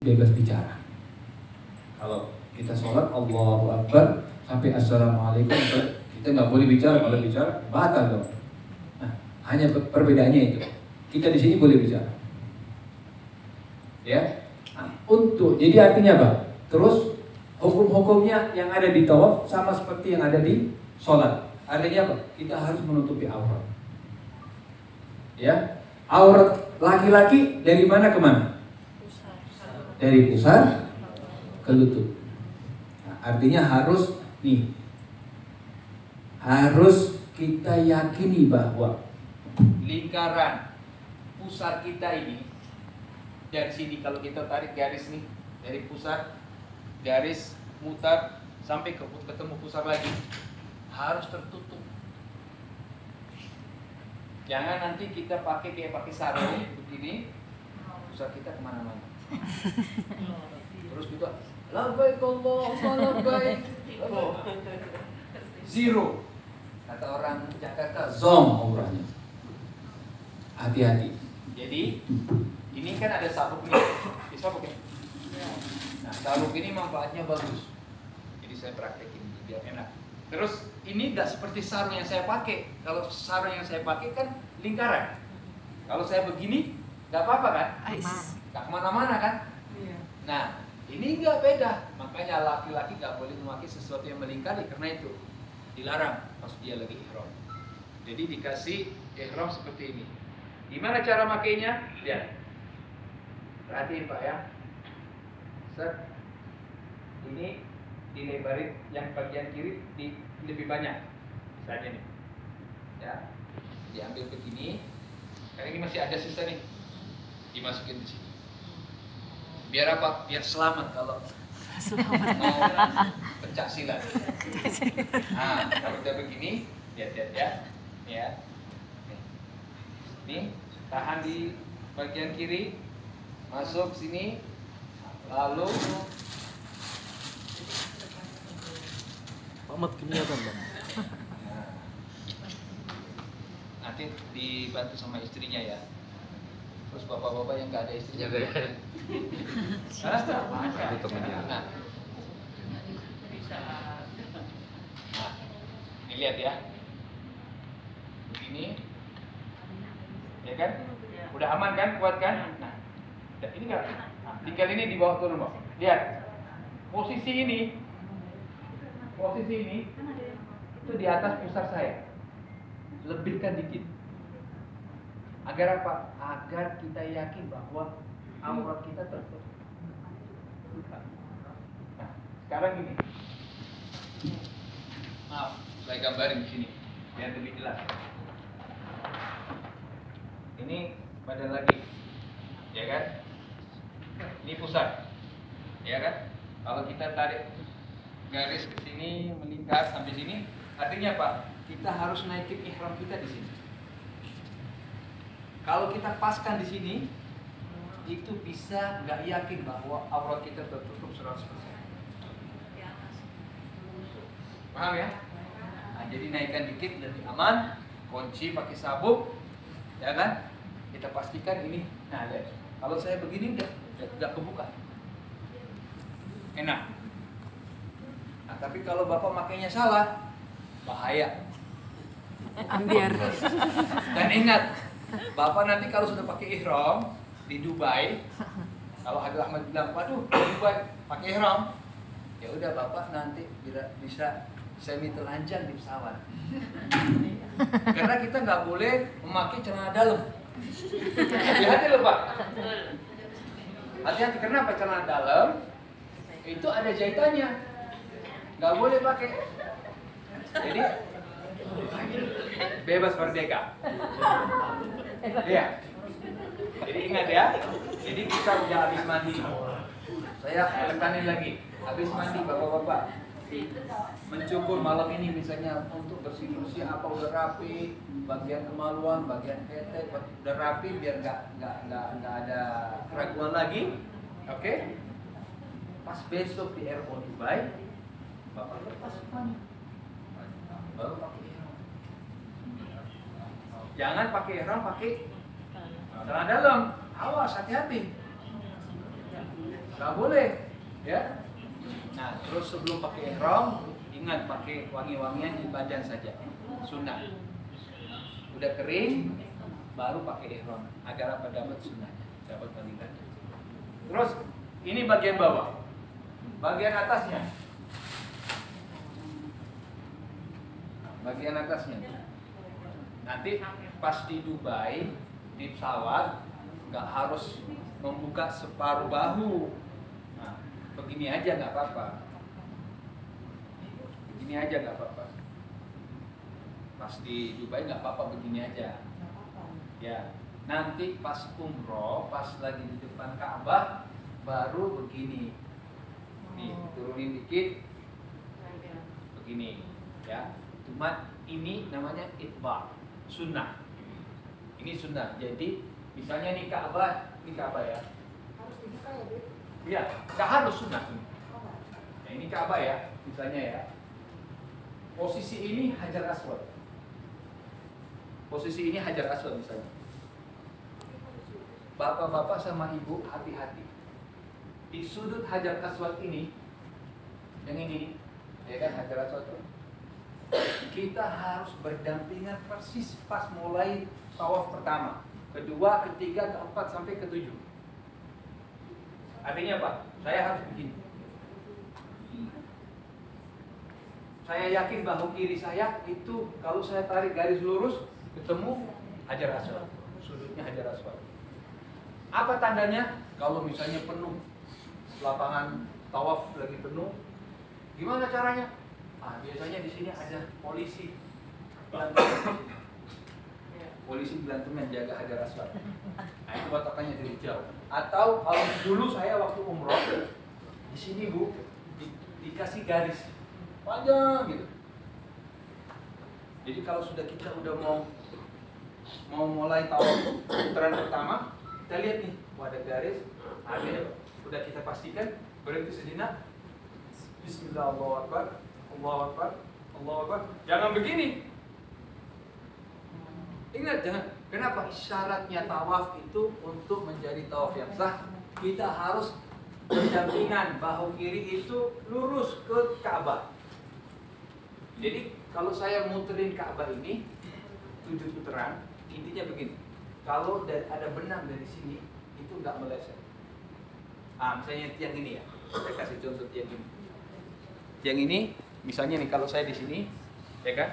bebas bicara. Kalau kita sholat Allahu Akbar sampai Assalamualaikum, kita nggak boleh bicara. Kalau bicara batal dong. Nah, hanya perbedaannya itu. Kita di sini boleh bicara. Ya, jadi artinya apa? Terus hukum-hukumnya yang ada di tawaf sama seperti yang ada di sholat. Artinya apa? Kita harus menutupi aurat. Ya, aurat laki-laki dari mana ke mana? Dari pusar ke lutut. Nah, artinya harus kita yakini bahwa lingkaran pusar kita ini dari sini, kalau kita tarik garis nih dari pusar, garis mutar sampai ketemu pusar lagi, harus tertutup. Jangan nanti kita pakai sarung begini, pusar kita kemana-mana. Terus kita labbaik Allahumma labbaik, zero. Kata orang Jakarta, zong umrahnya. Hati-hati. Jadi ini kan ada sabuknya, sabuk ya. Nah, sabuk ini manfaatnya bagus. Jadi saya praktekin biar enak. Terus ini tidak seperti sarung yang saya pakai. Kalau sarung yang saya pakai kan lingkaran. Kalau saya begini, nggak apa-apa kan? Nggak kemana-mana kan? Nah, ini nggak beda. Makanya laki-laki nggak boleh memakai sesuatu yang melingkari, karena itu dilarang pas dia lagi ihram. Jadi dikasih ihram seperti ini. Gimana cara makainya? Lihat. Perhatiin Pak ya. Set. Ini dilebarin, yang bagian kiri lebih banyak. Misalnya nih. Ya. Diambil begini. Karena ini masih ada sisa nih. Dimasukin di sini. Biar apa? Biar selamat kalau mau pencak silat. Nah, kalau udah begini, lihat ya. Ya. Nih, tahan di bagian kiri, masuk sini, lalu amat kelihatan Bang. Nanti dibantu sama istrinya ya. Terus bapak-bapak yang nggak ada istrinya ya. Itu temennya. Nah, ini lihat ya. Begini. Ya kan? Udah aman kan? Kuat kan? Nah, ini enggak. Tinggal ini dibawa turun, Bang. Lihat. Posisi ini itu di atas pusar saya. Lebihkan dikit. Agar apa? Agar kita yakin bahwa aurat kita tertutup. Nah, sekarang ini. Maaf, saya gambarin di sini biar lebih jelas. Ini badan lagi, ya kan? Ini pusat, ya kan? Kalau kita tarik garis ke sini melingkar sampai sini, artinya apa? Kita harus naikin ihram kita di sini. Kalau kita paskan di sini, itu bisa nggak yakin bahwa aurat kita tertutup 100%. Paham ya? Nah, jadi naikkan dikit lebih aman, kunci pakai sabuk, ya kan? Kita pastikan ini. Nah, lihat. Kalau saya begini udah kebuka. Enak. Nah, tapi kalau Bapak makainya salah, bahaya. Ambiar. Dan ingat, Bapak nanti kalau sudah pakai ihram di Dubai, kalau Habib Ahmad bilang, waduh, di Dubai pakai ihram, ya udah Bapak nanti bisa semi telanjang di pesawat. Karena kita nggak boleh memakai celana dalam. Hati-hati loh Pak. Hati-hati, kenapa? Celana dalam itu ada jahitannya, nggak boleh pakai. Jadi bebas merdeka. Ya. Jadi ingat ya. Jadi kita udah habis mandi. Saya tekanin lagi. Habis mandi bapak-bapak, mencukur malam ini misalnya untuk bersih-bersih apa udah rapi, bagian kemaluan, bagian ketek udah rapi biar nggak ada keraguan lagi. Oke? Pas besok di airport Dubai, bapak lepas semuanya. Baru pakai ihram. Jangan pakai ihram, pakai celana dalam. Awas, hati-hati. nggak boleh, ya. Nah, terus sebelum pakai ihram, ingat pakai wangi-wangian di badan saja, sunnah. Udah kering, baru pakai ihram agar apa dapat sunnahnya, dapat fadilahnya. Terus ini bagian bawah, bagian atasnya, bagian atasnya. Nanti pas di Dubai di pesawat nggak harus membuka separuh bahu. Nah, begini aja nggak apa-apa. Begini aja nggak apa-apa. Pas di Dubai nggak apa-apa begini aja. Ya, nanti pas umroh, pas lagi di depan Ka'bah baru begini. Nih, turunin dikit. Begini, ya. Cuma ini namanya itba, sunnah. Ini sunnah. Jadi misalnya ini Ka'bah ya. Harus dibuka ya, Bu? Iya, nggak harus sunnah. Nah, ini Ka'bah ya, misalnya ya. Posisi ini Hajar Aswad. Posisi ini Hajar Aswad misalnya. Bapak-bapak sama ibu hati-hati. Di sudut Hajar Aswad ini, yang ini, ya kan Hajar Aswad tuh. Kita harus berdampingan persis pas mulai tawaf pertama, kedua, ketiga, keempat sampai ketujuh. Artinya apa? Saya harus begini. Saya yakin bahu kiri saya itu kalau saya tarik garis lurus ketemu Hajar Aswad, sudutnya Hajar Aswad. Apa tandanya? Kalau misalnya penuh, lapangan tawaf lagi penuh, gimana caranya? Biasanya di sini ada polisi gelantungan jaga Hajar Aswad. Nah, itu patokannya dari jauh. Atau kalau dulu saya waktu umroh di sini Bu dikasih garis panjang gitu. Jadi kalau kita udah mau mulai tawaf putaran pertama, kita lihat nih, ada garis, udah kita pastikan, berhenti sejenak. Bismillah, Allahu Akbar, Allahu Akbar, Allahu Akbar. Jangan begini. Ingat, jangan. Kenapa? Syaratnya tawaf itu untuk menjadi tawaf yang sah, kita harus berdampingan, bahu kiri itu lurus ke Ka'bah. Jadi kalau saya muterin Ka'bah ini 7 putaran, intinya begini. Kalau ada benang dari sini, itu nggak meleset. Misalnya tiang ini ya, saya kasih contoh tiang ini. Tiang ini, misalnya nih kalau saya di sini, ya kan?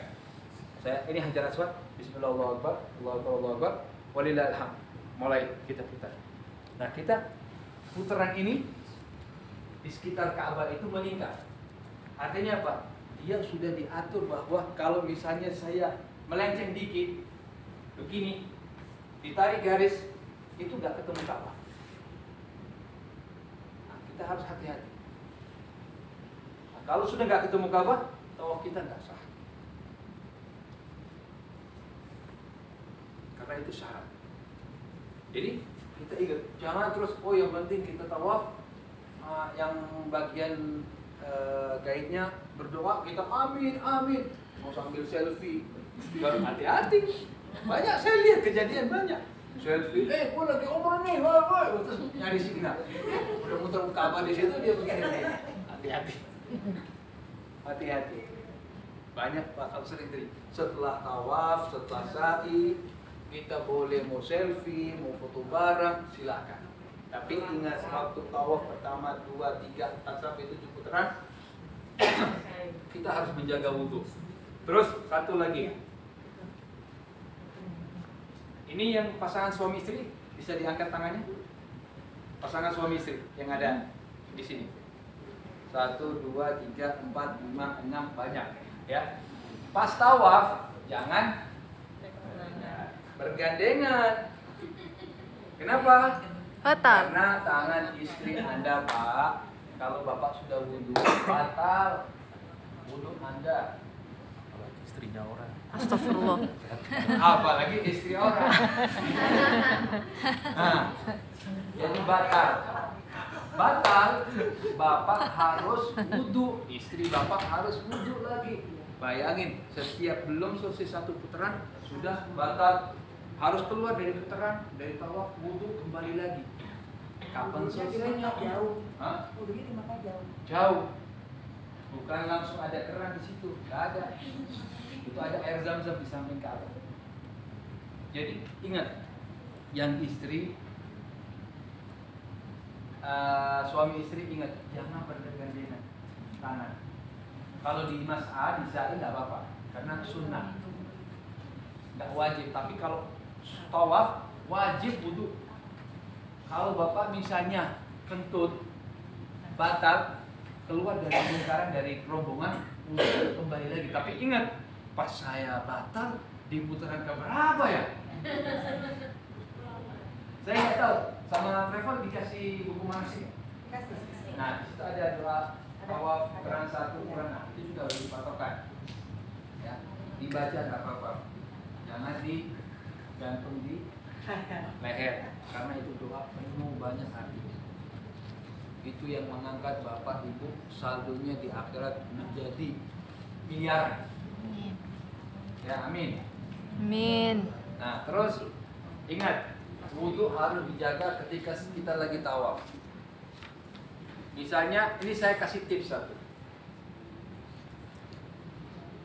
Saya ini Hajar Aswad, Bismillah, Allahu Akbar, Allahu Akbar, Allahu Akbar, walillahil hamd. Mulai kita putar. Nah, kita putaran ini di sekitar Ka'bah itu meningkat. Artinya apa? Dia sudah diatur bahwa kalau misalnya saya melenceng dikit, begini, ditarik garis, itu nggak ketemu Ka'bah. Nah, kita harus hati-hati. Nah, kalau sudah nggak ketemu Ka'bah, tawaf kita nggak sah. Karena itu syarat. Jadi kita ingat, jangan terus yang penting kita tawaf, yang bagian gaitnya berdoa kita amin amin, mau sambil selfie, baru hati-hati. Banyak saya lihat kejadian banyak selfie, gua lagi umroh nih, woi, terus nyari signal, udah muter Ka'bah di situ dia begini. Hati-hati, hati-hati. Banyak bakal sering terjadi. Setelah tawaf, setelah sa'i, kita boleh mau selfie, mau foto bareng, silakan. Tapi ingat, waktu tawaf pertama, 2, 3, 4 sampai 7 putaran, kita harus menjaga wudhu. Terus satu lagi, ini yang pasangan suami istri, bisa diangkat tangannya. Pasangan suami istri yang ada di sini. 1, 2, 3, 4, 5, 6, banyak. Ya, pas tawaf jangan bergandengan. Kenapa? Batal. Karena tangan istri Anda, Pak, kalau Bapak sudah wudhu, batal wudhu Anda. Apalagi istrinya orang. Astagfirullah. Apalagi istri orang. Nah, jadi batal. Batal, Bapak harus wudhu, istri Bapak harus wudhu lagi. Bayangin, setiap belum selesai 1 putaran sudah batal. Harus keluar dari putaran, dari tawaf, wudhu, kembali lagi. kapan Dia bilangnya selesainya? jauh. Hah? Wudhunya di Makkah jauh. Jauh. Bukan langsung ada keran di situ, nggak ada. Itu ada air zam-zam di samping Ka'bah. Jadi ingat, yang istri, suami istri ingat, jangan bergandengan tangan. Kalau di mas'ah, di sa'i nggak apa-apa, karena sunnah, nggak wajib. Tapi kalau tawaf wajib wudhu. Kalau bapak misalnya kentut, batal, keluar dari lingkaran dari rombongan, wudhu kembali lagi. Tapi ingat, pas saya batal di putaran keberapa ya? Saya nggak tahu. Sama Trevor dikasih buku manasik. Kasih. Nah, di situ ada doa tawaf ukuran 1, ukuran 6. Itu juga harus dipatokan. Ya, dibaca nggak apa-apa. Jangan digantung di leher, karena itu doa penuh banyak artinya. Itu yang mengangkat bapak ibu saldonya di akhirat menjadi miliaran. Ya, amin. Amin. Nah, terus ingat, wudhu harus dijaga ketika kita lagi tawaf. Misalnya, ini saya kasih tips satu.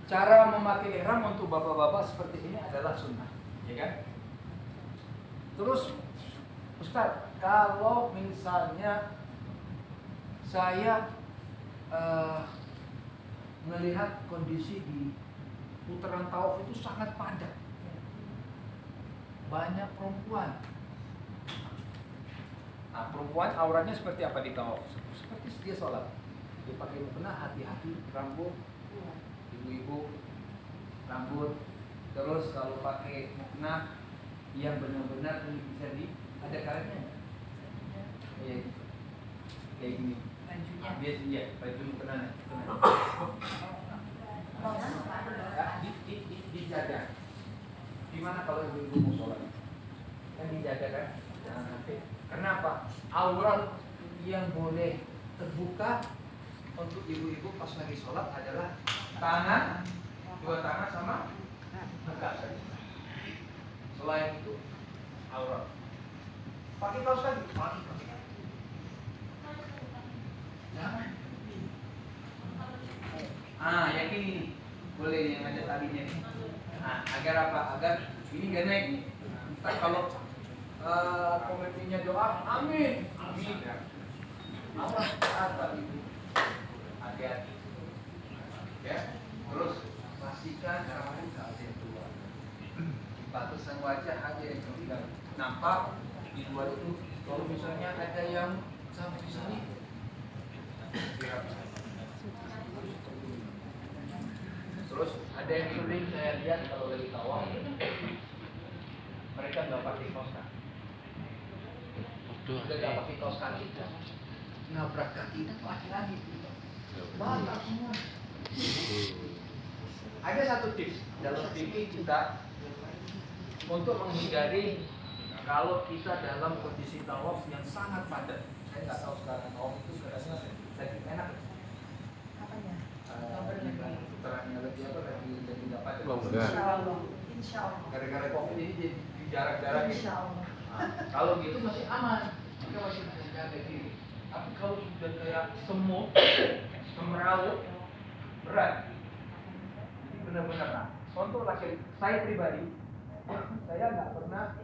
Cara memakai ihram untuk bapak-bapak seperti ini adalah sunnah, ya kan? Terus, Ustaz, kalau misalnya saya melihat kondisi di putaran tawaf itu sangat padat, banyak perempuan. Nah, perempuan auratnya seperti apa di tawaf? Seperti dia sholat. Dia pakai mukena, hati-hati, rambut, ibu-ibu, rambut. Terus kalau pakai mukena yang benar-benar ini bisa ada karetnya nggak? Kayak gitu. Kayak gini. Biasa iya, baju mukena. Ya, dijaga. Gimana kalau ibu-ibu mau sholat? Kan dijaga kan? Jangan sampai. Kenapa? Aurat yang boleh terbuka untuk ibu-ibu pas lagi sholat adalah tangan, dua tangan sama muka saja. Selain itu aurat. Pakai kaos kaki? Pakai. Jangan. Yang ini boleh, yang ada talinya nih. Nah, agar apa? Agar ini gak naik nih. Ntar kalau komitinya doa, amin, amin. Awas apa itu? Hati-hati. Ya. Terus pastikan rambut tak ada yang keluar. Batasan wajah aja yang tidak nampak. Di luar itu, kalau misalnya ada yang sampai di sini, terus ada yang sering saya lihat kalau lagi tawaf, mereka nggak pakai kaos kaki. Udah nggak pakai kaos kaki, nabrak kaki lagi. Banyak semua. Ada satu tips dalam fikih kita untuk menghindari kalau kita dalam kondisi tawaf yang sangat padat. Saya nggak tahu sekarang tawaf itu kadang-kadang saya enak. Putarannya lebih apa lebih dapat. Insya Allah. Gara-gara COVID ini jadi jarak-jarak. Insya Allah. Kalau gitu masih aman, kita masih bisa jaga diri. Tapi kalau sudah kayak semut, semeraut, berat. Jadi benar-benar. Nah, untuk laki saya pribadi, saya nggak pernah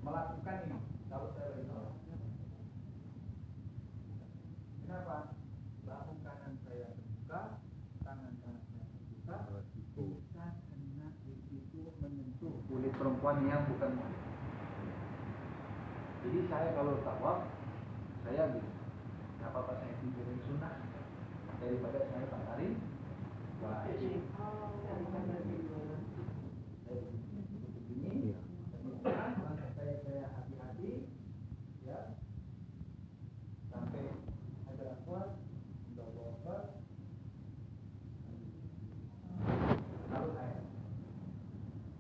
melakukan ini. Kalau saya lagi tawaf. Kenapa? Bahu kanan saya terbuka, tangan kanan saya terbuka, bisa kena itu menyentuh kulit perempuan yang bukan muhrim. Jadi saya kalau tawaf, saya gitu. Gak apa-apa saya tidurin sunnah daripada saya batalin wajib. Ini, saya hati-hati, ya, sampai ada kuat, lalu saya,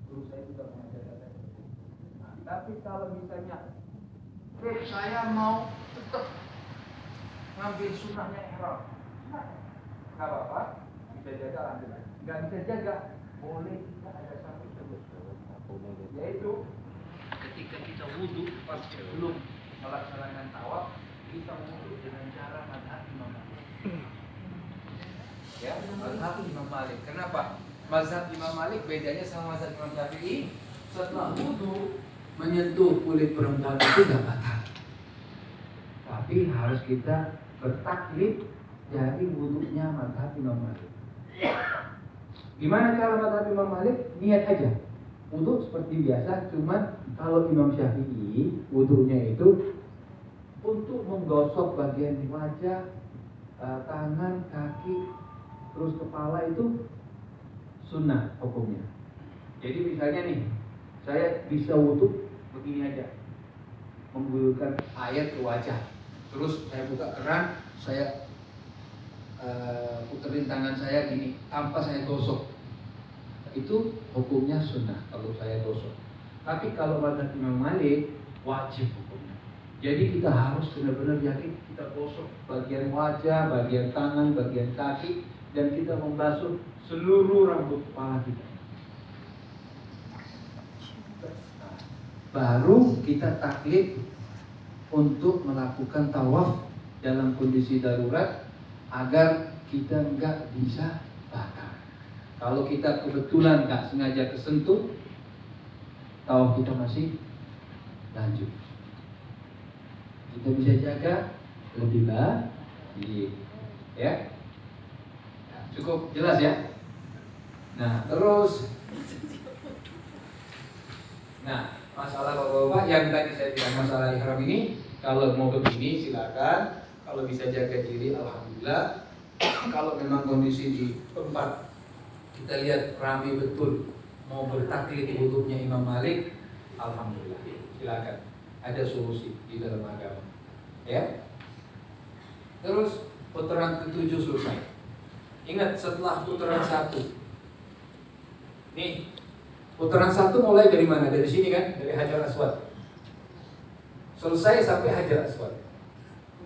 guru saya juga mengajarkan saya. Nah, tapi kalau misalnya saya mau tetap ngambil sunnahnya ihram, nggak apa-apa, bisa jaga lanjut. Nggak bisa jaga, boleh kita ada satu sebut, yaitu ketika kita wudhu pas sebelum melaksanakan tawaf, kita wudhu dengan cara mazhab Imam Malik. Ya, mazhab Imam Malik. Kenapa? Mazhab Imam Malik bedanya sama mazhab Imam Syafi'i. Setelah wudhu menyentuh kulit perempuan itu tidak batal, tapi harus kita bertaklid dari wudhunya mazhab Imam Malik. Gimana cara mazhab Imam Malik? Niat aja. Wudhu seperti biasa, cuman kalau Imam Syafi'i wudhunya itu untuk menggosok bagian wajah, tangan, kaki, terus kepala itu sunnah hukumnya. Jadi misalnya nih, saya bisa wudhu begini aja, menggulirkan air ke wajah, terus saya buka keran, saya puterin tangan saya gini tanpa saya gosok. Itu hukumnya sunnah kalau saya gosok. Tapi kalau mazhab Imam Malik wajib hukumnya. Jadi kita harus benar-benar yakin kita gosok bagian wajah, bagian tangan, bagian kaki, dan kita membasuh seluruh rambut kepala kita. Baru kita taklid untuk melakukan tawaf dalam kondisi darurat agar kita nggak bisa bakar. Kalau kita kebetulan nggak sengaja kesentuh, tawaf kita masih lanjut. Kita bisa jaga lebih baik, ya. Cukup jelas ya. Nah terus, masalah bapak-bapak yang tadi saya bilang masalah ihram ini, kalau mau begini silakan. Kalau bisa jaga diri, alhamdulillah. Kalau memang kondisi di tempat kita lihat ramai betul, mau bertaklid wudhunya Imam Malik, alhamdulillah, silakan. Ada solusi di dalam agama, ya. Terus putaran ke-7 selesai. Ingat setelah putaran 1, nih putaran 1 mulai dari mana? Dari sini kan, dari Hajar Aswad. Selesai sampai Hajar Aswad.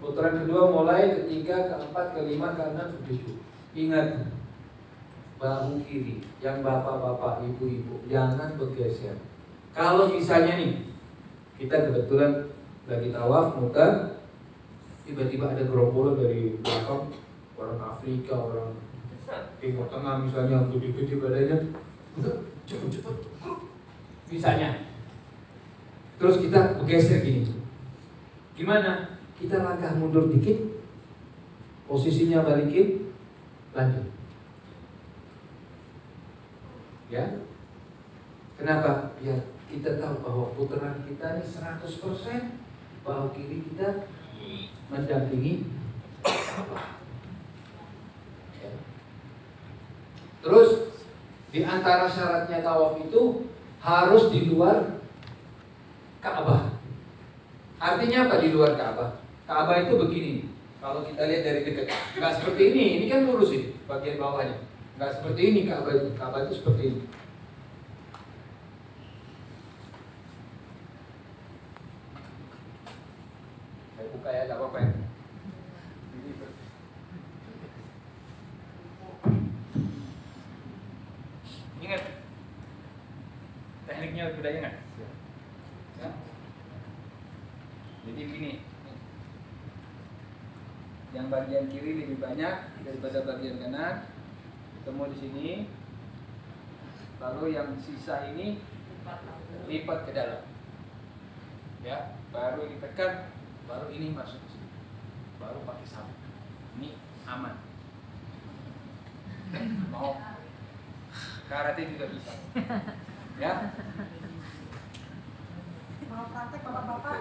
Putaran kedua mulai ketiga, keempat, kelima, keenam, ketujuh. Ingat, bahu kiri, yang bapak-bapak, ibu-ibu, jangan bergeser. Kalau misalnya nih, kita kebetulan lagi tawaf, muter, tiba-tiba ada gerombolan dari belakang, orang Afrika, orang Timur Tengah misalnya, gede-gede badannya, udah cepet-cepet, misalnya. Terus kita bergeser gini, gimana? Kita langkah mundur dikit, posisinya balikin, lanjut. Ya, kenapa? Biar kita tahu bahwa putaran kita ini 100%, bahu kiri kita mendampingi. Ya. Terus di antara syaratnya tawaf itu harus di luar Ka'bah. Artinya apa di luar Ka'bah? Ka'bah itu begini. Kalau kita lihat dari dekat, nggak seperti ini kan lurus ini bagian bawahnya. Nggak seperti ini Ka'bah itu. Ka'bah itu seperti ini. Saya buka ya, nggak apa-apa ya. Ingat, tekniknya sudah ingat. Ya. Jadi begini, yang bagian kiri lebih banyak daripada bagian kanan. Ketemu di sini, lalu yang sisa ini lipat ke dalam, ya, baru ditekan, baru ini masuk ke sini, baru pakai sabuk. Ini aman. Mau karate juga bisa, ya. Mau praktek bapak-bapak